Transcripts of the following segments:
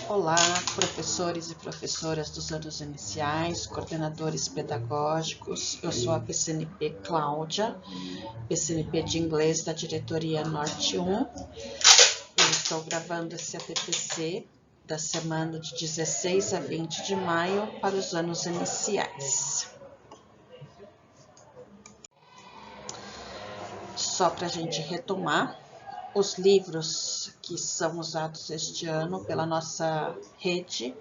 Olá, professores e professoras dos anos iniciais, coordenadores pedagógicos. Eu sou a PCNP Cláudia, PCNP de inglês da diretoria Norte 1. Eu estou gravando esse ATPC da semana de 16 a 20 de maio para os anos iniciais. Só para a gente retomar, os livros que são usados este ano pela nossa rede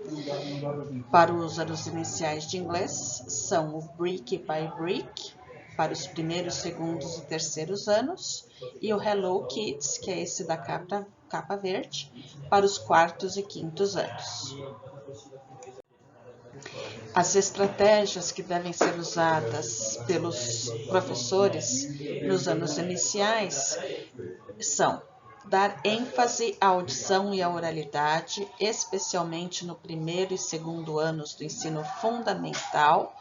para os anos iniciais de inglês são o Brick by Brick, para os primeiros, segundos e terceiros anos, e o Hello Kids, que é esse da capa verde, para os quartos e quintos anos. As estratégias que devem ser usadas pelos professores nos anos iniciais são dar ênfase à audição e à oralidade, especialmente no primeiro e segundo anos do ensino fundamental,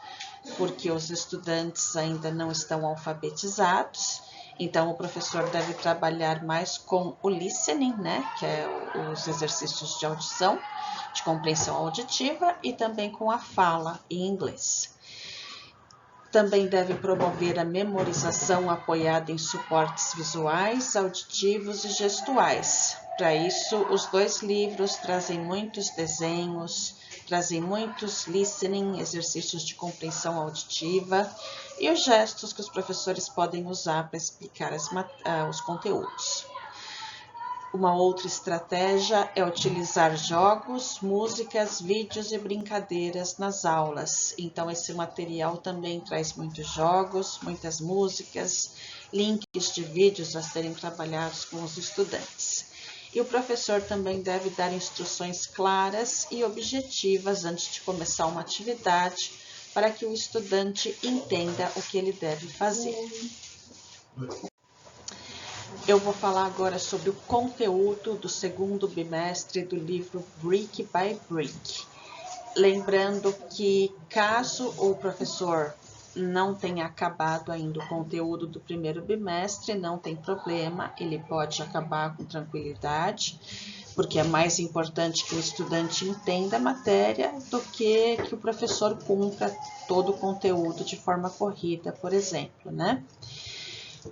porque os estudantes ainda não estão alfabetizados. Então, o professor deve trabalhar mais com o listening, né, que é os exercícios de audição, de compreensão auditiva, e também com a fala em inglês. Também deve promover a memorização apoiada em suportes visuais, auditivos e gestuais. Para isso, os dois livros trazem muitos desenhos, trazem muitos listening, exercícios de compreensão auditiva e os gestos que os professores podem usar para explicar os conteúdos. Uma outra estratégia é utilizar jogos, músicas, vídeos e brincadeiras nas aulas. Então, esse material também traz muitos jogos, muitas músicas, links de vídeos a serem trabalhados com os estudantes. E o professor também deve dar instruções claras e objetivas antes de começar uma atividade, para que o estudante entenda o que ele deve fazer. Eu vou falar agora sobre o conteúdo do segundo bimestre do livro Brick by Brick. Lembrando que, caso o professor não tenha acabado ainda o conteúdo do primeiro bimestre, não tem problema, ele pode acabar com tranquilidade, porque é mais importante que o estudante entenda a matéria do que o professor cumpra todo o conteúdo de forma corrida, por exemplo, né?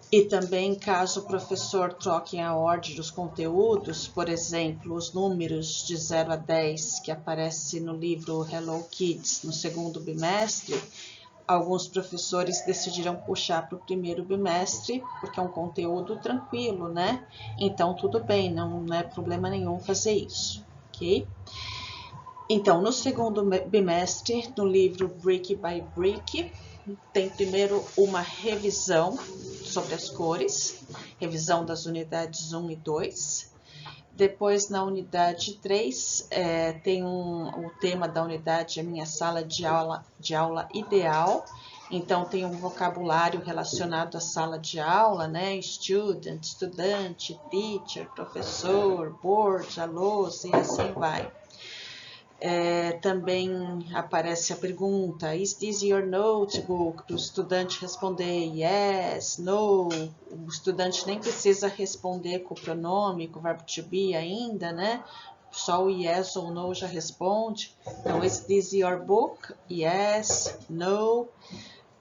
E também, caso o professor troque a ordem dos conteúdos, por exemplo, os números de 0 a 10 que aparece no livro Hello Kids no segundo bimestre, alguns professores decidiram puxar para o primeiro bimestre, porque é um conteúdo tranquilo, né? Então, tudo bem, não é problema nenhum fazer isso, ok? Então, no segundo bimestre, no livro Brick by Brick, tem primeiro uma revisão sobre as cores, revisão das unidades 1 e 2. Depois, na unidade 3, tem o tema da unidade, a minha sala de aula ideal. Então, tem um vocabulário relacionado à sala de aula, né? Student, estudante, teacher, professor, board, a lousa e assim vai. Também aparece a pergunta, is this your notebook? Para o estudante responder yes, no. O estudante nem precisa responder com o pronome, com o verbo to be ainda, né? Só o yes ou no já responde. Então, is this your book? Yes, no.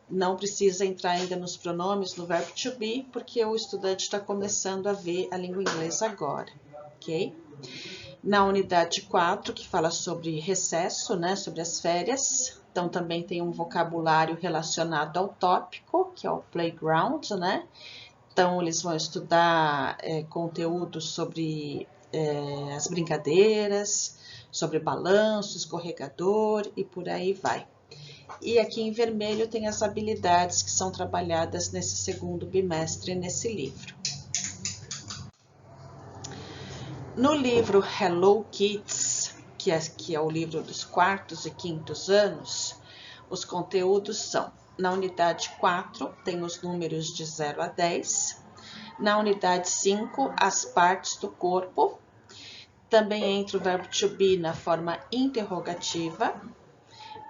Não precisa entrar ainda nos pronomes, no verbo to be, porque o estudante está começando a ver a língua inglesa agora, ok? Na unidade 4, que fala sobre recesso, né, sobre as férias, então também tem um vocabulário relacionado ao tópico, que é o playground, né? Então, eles vão estudar conteúdo sobre as brincadeiras, sobre balanço, escorregador e por aí vai. E aqui em vermelho tem as habilidades que são trabalhadas nesse segundo bimestre nesse livro. No livro Hello Kids, que é o livro dos quartos e quintos anos, os conteúdos são, na unidade 4, tem os números de 0 a 10, na unidade 5, as partes do corpo, também entra o verbo to be na forma interrogativa.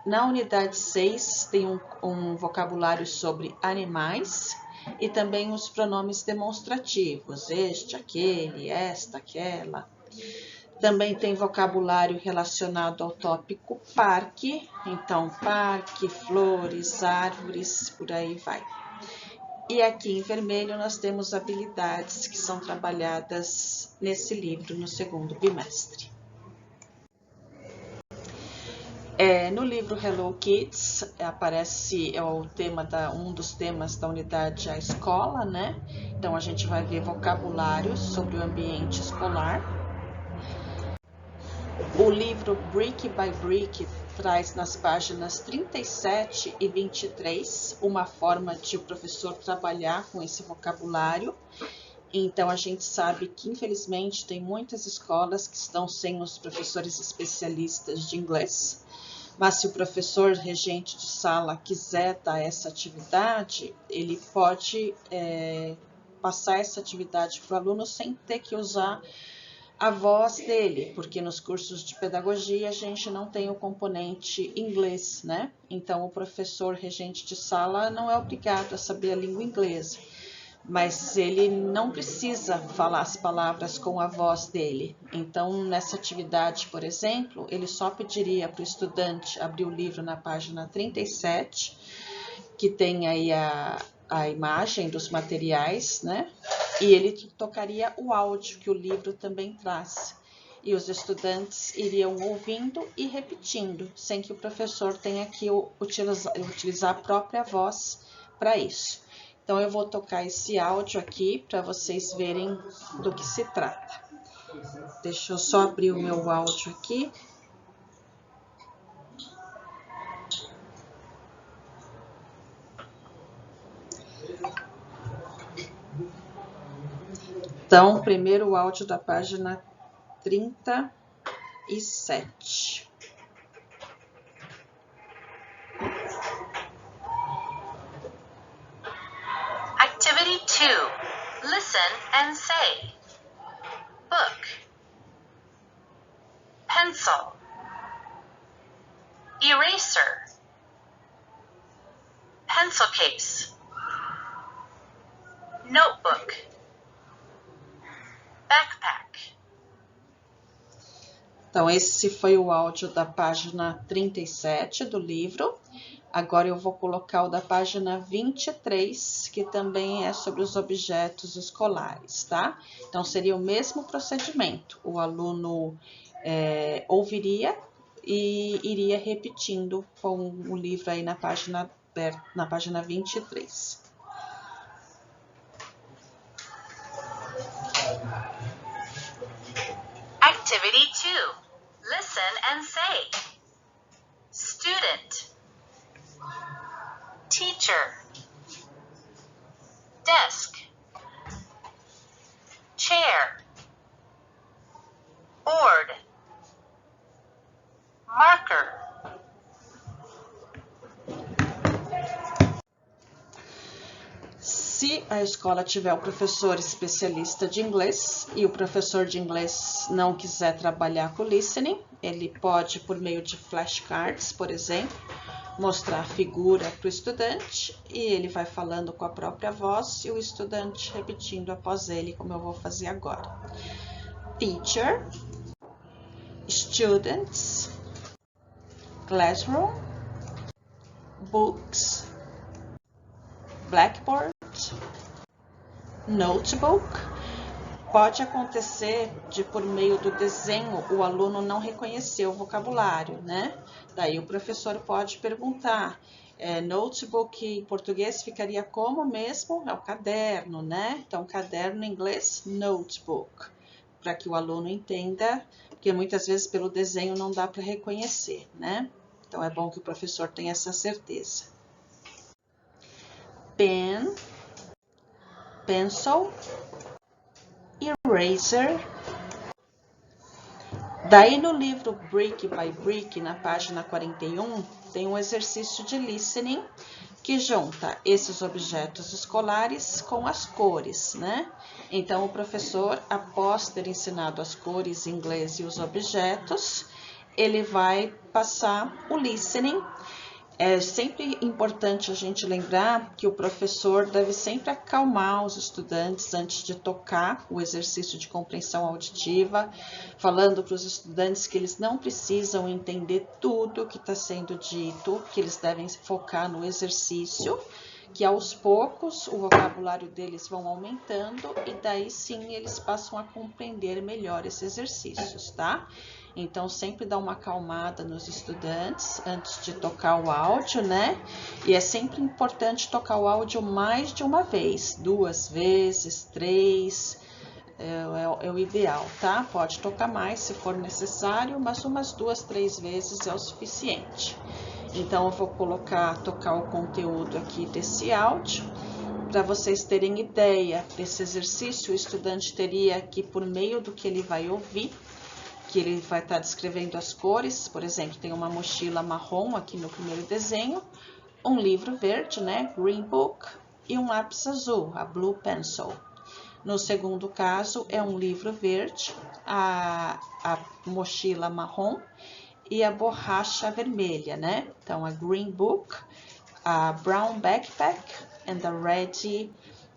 Na unidade 6, tem um vocabulário sobre animais, e também os pronomes demonstrativos, este, aquele, esta, aquela. Também tem vocabulário relacionado ao tópico parque, então parque, flores, árvores, por aí vai. E aqui em vermelho nós temos habilidades que são trabalhadas nesse livro no segundo bimestre. No livro Hello Kids aparece um dos temas da unidade A Escola, né? Então a gente vai ver vocabulário sobre o ambiente escolar. O livro Brick by Brick traz nas páginas 37 e 23 uma forma de o professor trabalhar com esse vocabulário. Então a gente sabe que infelizmente tem muitas escolas que estão sem os professores especialistas de inglês. Mas se o professor regente de sala quiser dar essa atividade, ele pode passar essa atividade para o aluno sem ter que usar a voz dele, porque nos cursos de pedagogia a gente não tem o componente inglês, né? Então o professor regente de sala não é obrigado a saber a língua inglesa, mas ele não precisa falar as palavras com a voz dele. Então, nessa atividade, por exemplo, ele só pediria para o estudante abrir o livro na página 37, que tem aí a imagem dos materiais, né? E ele tocaria o áudio que o livro também traz. E os estudantes iriam ouvindo e repetindo, sem que o professor tenha que utilizar a própria voz para isso. Então, eu vou tocar esse áudio aqui para vocês verem do que se trata. Deixa eu só abrir o meu áudio aqui. Então, primeiro o áudio da página 37. Activity 2. Listen and say. Book. Pencil. Eraser. Pencil case. Notebook. Backpack. Então, esse foi o áudio da página 37 do livro. Agora eu vou colocar o da página 23, que também é sobre os objetos escolares, tá? Então, seria o mesmo procedimento. O aluno ouviria e iria repetindo com o livro aí na página 23. Activity 2. Listen and say. Student. Teacher. Desk. Chair. Board. Marker. Se a escola tiver o professor especialista de inglês e o professor de inglês não quiser trabalhar com listening, ele pode, por meio de flashcards, por exemplo, mostrar a figura para o estudante e ele vai falando com a própria voz e o estudante repetindo após ele, como eu vou fazer agora. Teacher, students, classroom, books, blackboard, notebook. Pode acontecer de, por meio do desenho, o aluno não reconhecer o vocabulário, né? Daí o professor pode perguntar, notebook em português ficaria como mesmo? É o caderno, né? Então, caderno em inglês, notebook, para que o aluno entenda, porque muitas vezes pelo desenho não dá para reconhecer, né? Então, é bom que o professor tenha essa certeza. Pen, pencil, eraser. Daí no livro Brick by Brick, na página 41, tem um exercício de listening que junta esses objetos escolares com as cores, né? Então o professor, após ter ensinado as cores em inglês e os objetos, ele vai passar o listening É sempre importante a gente lembrar que o professor deve sempre acalmar os estudantes antes de tocar o exercício de compreensão auditiva, falando para os estudantes que eles não precisam entender tudo o que está sendo dito, que eles devem focar no exercício, que aos poucos o vocabulário deles vão aumentando e daí sim eles passam a compreender melhor esses exercícios, tá? Então, sempre dá uma acalmada nos estudantes antes de tocar o áudio, né? E é sempre importante tocar o áudio mais de uma vez, 2 vezes, 3, é o ideal, tá? Pode tocar mais se for necessário, mas umas 2, 3 vezes é o suficiente. Então, eu vou tocar o conteúdo aqui desse áudio. Para vocês terem ideia desse exercício, o estudante teria que, por meio do que ele vai ouvir, que ele vai estar descrevendo as cores, por exemplo, tem uma mochila marrom aqui no primeiro desenho, um livro verde, né, green book, e um lápis azul, a blue pencil. No segundo caso, é um livro verde, a mochila marrom e a borracha vermelha, né? Então, a green book, a brown backpack and a red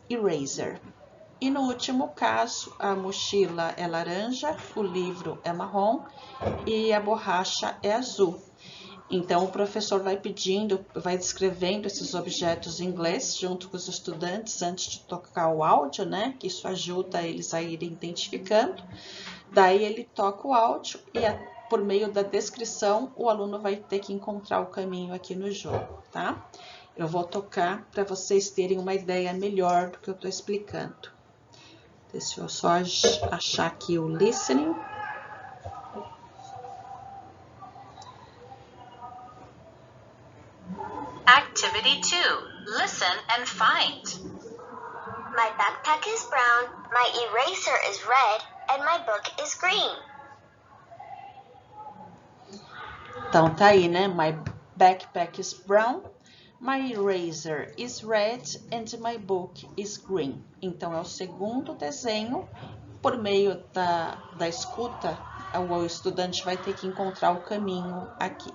eraser. E no último caso, a mochila é laranja, o livro é marrom e a borracha é azul. Então, o professor vai descrevendo esses objetos em inglês junto com os estudantes antes de tocar o áudio, né? Que isso ajuda eles a irem identificando. Daí ele toca o áudio e por meio da descrição o aluno vai ter que encontrar o caminho aqui no jogo, tá? Eu vou tocar para vocês terem uma ideia melhor do que eu estou explicando. Deixa eu só achar aqui o listening. Activity 2. Listen and find. My backpack is brown, my eraser is red, and my book is green. Então, tá aí, né? My backpack is brown, my eraser is red, and my book is green. Então, é o segundo desenho. Por meio da escuta, o estudante vai ter que encontrar o caminho aqui.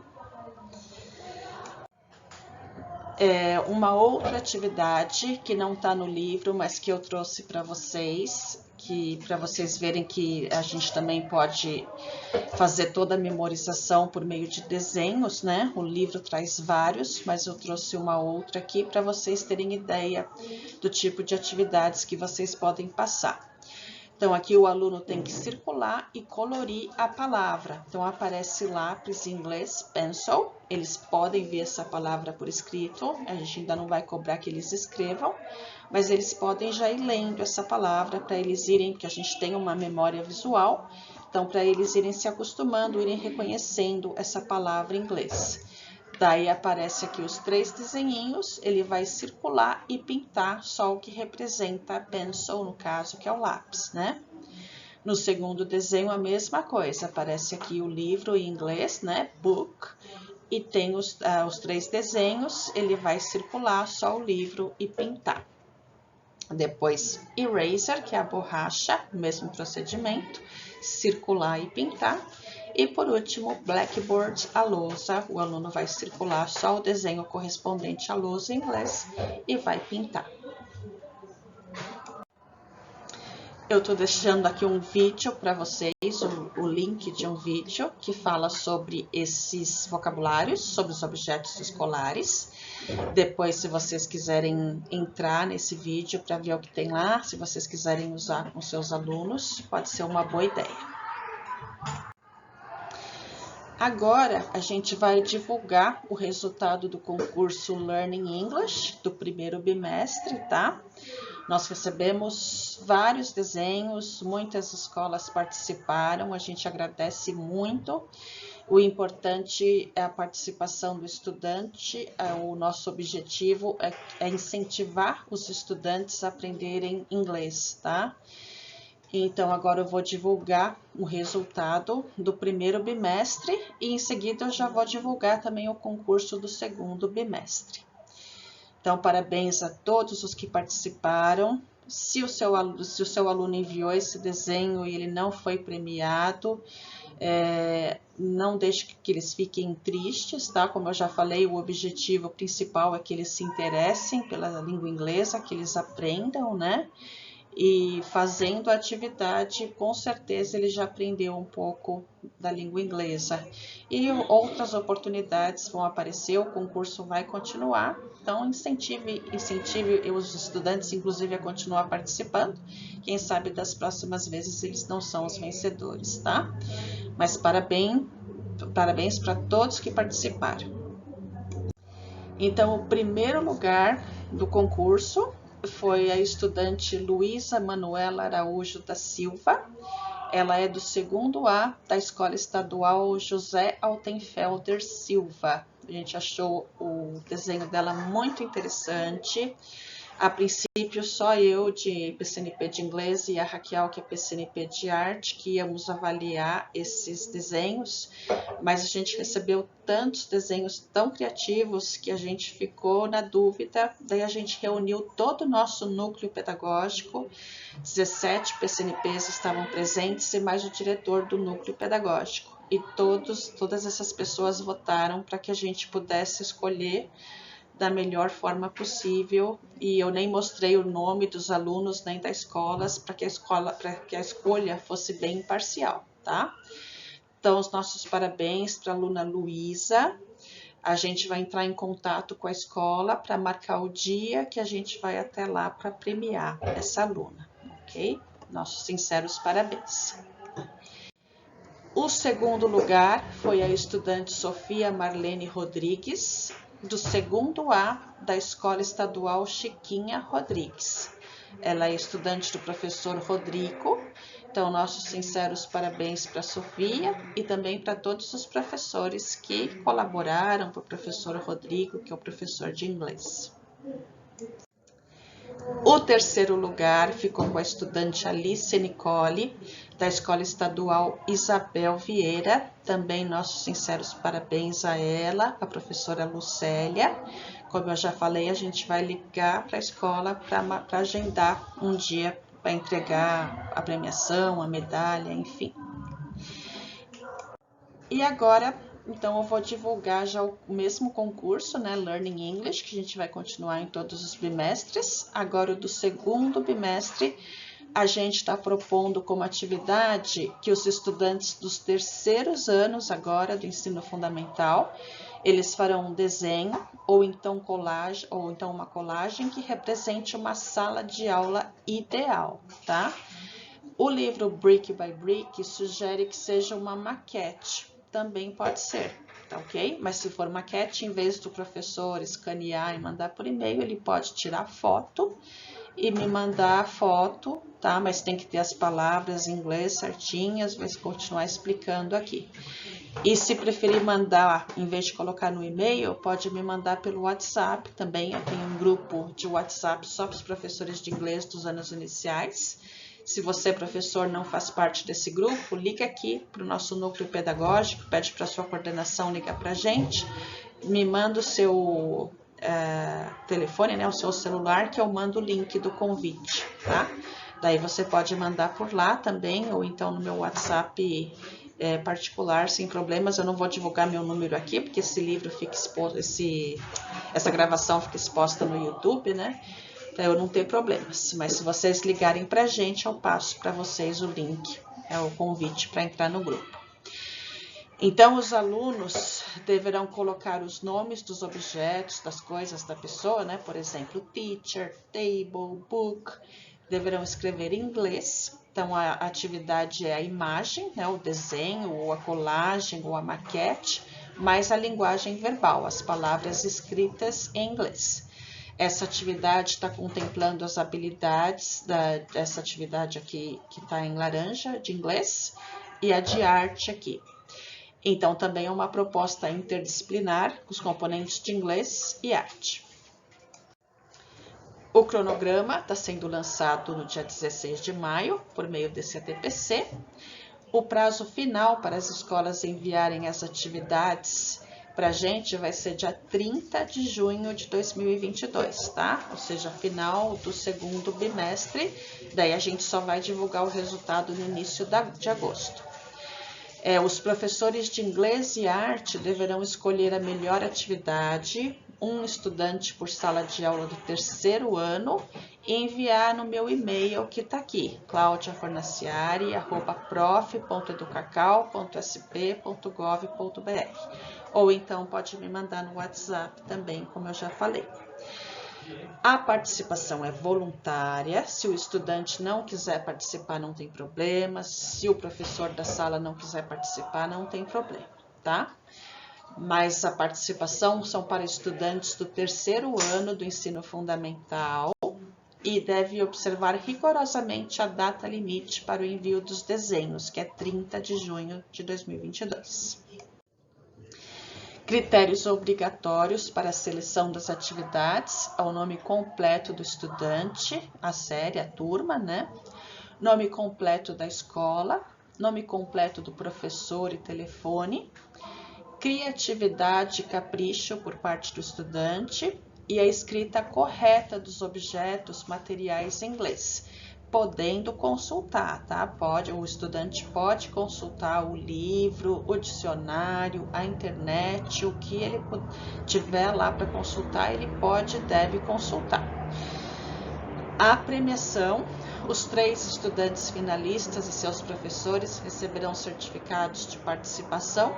Uma outra atividade que não está no livro, mas que eu trouxe para vocês, para vocês verem que a gente também pode fazer toda a memorização por meio de desenhos, né? O livro traz vários, mas eu trouxe uma outra aqui para vocês terem ideia do tipo de atividades que vocês podem passar. Então, aqui o aluno tem que circular e colorir a palavra. Então, aparece lápis em inglês, pencil. Eles podem ver essa palavra por escrito. A gente ainda não vai cobrar que eles escrevam, mas eles podem já ir lendo essa palavra para eles irem, porque a gente tem uma memória visual. Então, para eles irem se acostumando, irem reconhecendo essa palavra em inglês. Daí aparece aqui os 3 desenhinhos, ele vai circular e pintar só o que representa a pencil, no caso, que é o lápis, né? No segundo desenho, a mesma coisa, aparece aqui o livro em inglês, né? Book, e tem os 3 desenhos, ele vai circular só o livro e pintar. Depois, eraser, que é a borracha, mesmo procedimento, circular e pintar. E por último, blackboard, a lousa, o aluno vai circular só o desenho correspondente à lousa em inglês e vai pintar. Eu estou deixando aqui um vídeo para vocês, o link de um vídeo que fala sobre esses vocabulários, sobre os objetos escolares. Depois, se vocês quiserem entrar nesse vídeo para ver o que tem lá, se vocês quiserem usar com seus alunos, pode ser uma boa ideia. Agora, a gente vai divulgar o resultado do concurso Learning English do primeiro bimestre, tá? Nós recebemos vários desenhos, muitas escolas participaram, a gente agradece muito. O importante é a participação do estudante, o nosso objetivo é incentivar os estudantes a aprenderem inglês, tá? Então, agora eu vou divulgar o resultado do primeiro bimestre e em seguida eu já vou divulgar também o concurso do segundo bimestre. Então, parabéns a todos os que participaram. Se o seu aluno enviou esse desenho e ele não foi premiado, Não deixe que eles fiquem tristes, tá? Como eu já falei, o objetivo principal é que eles se interessem pela língua inglesa, que eles aprendam, né? E fazendo a atividade, com certeza ele já aprendeu um pouco da língua inglesa. E outras oportunidades vão aparecer, o concurso vai continuar. Então, incentive os estudantes, inclusive, a continuar participando. Quem sabe das próximas vezes eles não são os vencedores, tá? Mas parabéns para todos que participaram. Então, o primeiro lugar do concurso foi a estudante Luísa Manuela Araújo da Silva. Ela é do 2º A da Escola Estadual José Altenfelder Silva. A gente achou o desenho dela muito interessante. A princípio, só eu de PCNP de inglês e a Raquel, que é PCNP de arte, que íamos avaliar esses desenhos, mas a gente recebeu tantos desenhos tão criativos que a gente ficou na dúvida. Daí a gente reuniu todo o nosso núcleo pedagógico, 17 PCNPs estavam presentes e mais o diretor do núcleo pedagógico. E todas essas pessoas votaram para que a gente pudesse escolher da melhor forma possível, e eu nem mostrei o nome dos alunos nem das escolas para que a escolha fosse bem imparcial, tá? Então, os nossos parabéns para a aluna Luísa. A gente vai entrar em contato com a escola para marcar o dia que a gente vai até lá para premiar essa aluna, ok? Nossos sinceros parabéns. O segundo lugar foi a estudante Sofia Marlene Rodrigues, do 2º A da Escola Estadual Chiquinha Rodrigues. Ela é estudante do professor Rodrigo. Então, nossos sinceros parabéns para a Sofia e também para todos os professores que colaboraram, para o professor Rodrigo, que é o professor de inglês. O terceiro lugar ficou com a estudante Alice Nicole, da Escola Estadual Isabel Vieira. Também nossos sinceros parabéns a ela, a professora Lucélia. Como eu já falei, a gente vai ligar para a escola para agendar um dia para entregar a premiação, a medalha, enfim. E agora, então, eu vou divulgar já o mesmo concurso, né, Learning English, que a gente vai continuar em todos os bimestres. Agora, o do 2º bimestre, a gente está propondo como atividade que os estudantes dos 3º anos agora do ensino fundamental, eles farão um desenho ou então uma colagem que represente uma sala de aula ideal, tá? O livro Brick by Brick sugere que seja uma maquete, também pode ser, tá ok? Mas se for maquete, em vez do professor escanear e mandar por e-mail, ele pode tirar foto e me mandar a foto, tá? Mas tem que ter as palavras em inglês certinhas, vou continuar explicando aqui. E se preferir mandar, em vez de colocar no e-mail, pode me mandar pelo WhatsApp também. Eu tenho um grupo de WhatsApp só para os professores de inglês dos anos iniciais. Se você, professor, não faz parte desse grupo, liga aqui para o nosso núcleo pedagógico, pede para a sua coordenação ligar para a gente, me manda o seu telefone, né, o seu celular, que eu mando o link do convite, tá? Daí você pode mandar por lá também, ou então no meu WhatsApp particular, sem problemas. Eu não vou divulgar meu número aqui, porque esse livro fica exposto, essa gravação fica exposta no YouTube, né? Para eu não ter problemas. Mas se vocês ligarem para a gente, eu passo para vocês o link, o convite para entrar no grupo. Então, os alunos deverão colocar os nomes dos objetos, das coisas da pessoa, né? Por exemplo, teacher, table, book. Deverão escrever em inglês. Então, a atividade é a imagem, né? O desenho, ou a colagem, ou a maquete, mais a linguagem verbal, as palavras escritas em inglês. Essa atividade está contemplando as habilidades dessa atividade aqui, que está em laranja, de inglês, e a de arte aqui. Então, também é uma proposta interdisciplinar, com os componentes de inglês e arte. O cronograma está sendo lançado no dia 16 de maio, por meio desse ATPC. O prazo final para as escolas enviarem as atividades para a gente vai ser dia 30 de junho de 2022, tá? Ou seja, final do 2º bimestre, daí a gente só vai divulgar o resultado no início de agosto. Os professores de inglês e arte deverão escolher a melhor atividade, um estudante por sala de aula do terceiro ano, e enviar no meu e-mail que está aqui, claudiafornaciari@prof.educacau.sp.gov.br, ou então pode me mandar no WhatsApp também, como eu já falei. A participação é voluntária. Se o estudante não quiser participar, não tem problema. Se o professor da sala não quiser participar, não tem problema, tá? Mas a participação são para estudantes do terceiro ano do ensino fundamental e deve observar rigorosamente a data limite para o envio dos desenhos, que é 30 de junho de 2022. Critérios obrigatórios para a seleção das atividades: o nome completo do estudante, a série, a turma, né? Nome completo da escola, nome completo do professor e telefone, criatividade e capricho por parte do estudante e a escrita correta dos objetos materiais em inglês, podendo consultar, tá? O estudante pode consultar o livro, o dicionário, a internet, o que ele tiver lá para consultar, ele pode e deve consultar. A premiação: os 3 estudantes finalistas e seus professores receberão certificados de participação,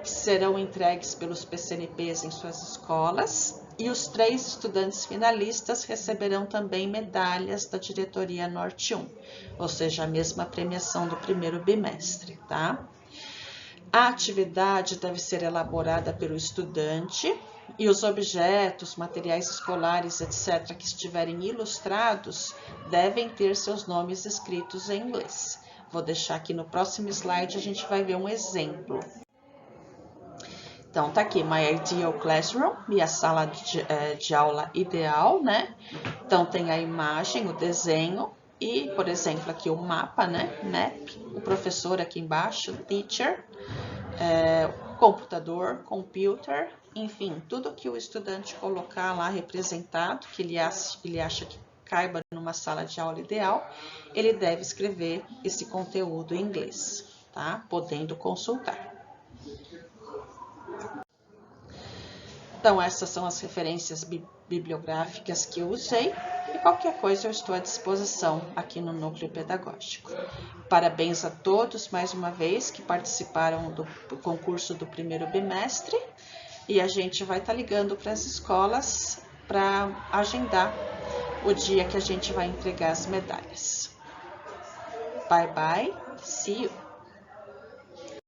que serão entregues pelos PCNPs em suas escolas, e os 3 estudantes finalistas receberão também medalhas da diretoria Norte 1, ou seja, a mesma premiação do primeiro bimestre, tá? A atividade deve ser elaborada pelo estudante e os objetos, materiais escolares, etc., que estiverem ilustrados, devem ter seus nomes escritos em inglês. Vou deixar aqui no próximo slide, a gente vai ver um exemplo. Então, tá aqui, My Ideal Classroom, minha sala de aula ideal, né? Então, tem a imagem, o desenho e, por exemplo, aqui o mapa, né? Map, o professor aqui embaixo, teacher, computador, computer, enfim, tudo que o estudante colocar lá representado, que ele acha que caiba numa sala de aula ideal, ele deve escrever esse conteúdo em inglês, tá? Podendo consultar. Então, essas são as referências bibliográficas que eu usei e qualquer coisa eu estou à disposição aqui no Núcleo Pedagógico. Parabéns a todos, mais uma vez, que participaram do concurso do primeiro bimestre e a gente vai estar ligando para as escolas para agendar o dia que a gente vai entregar as medalhas. Bye, bye. See you.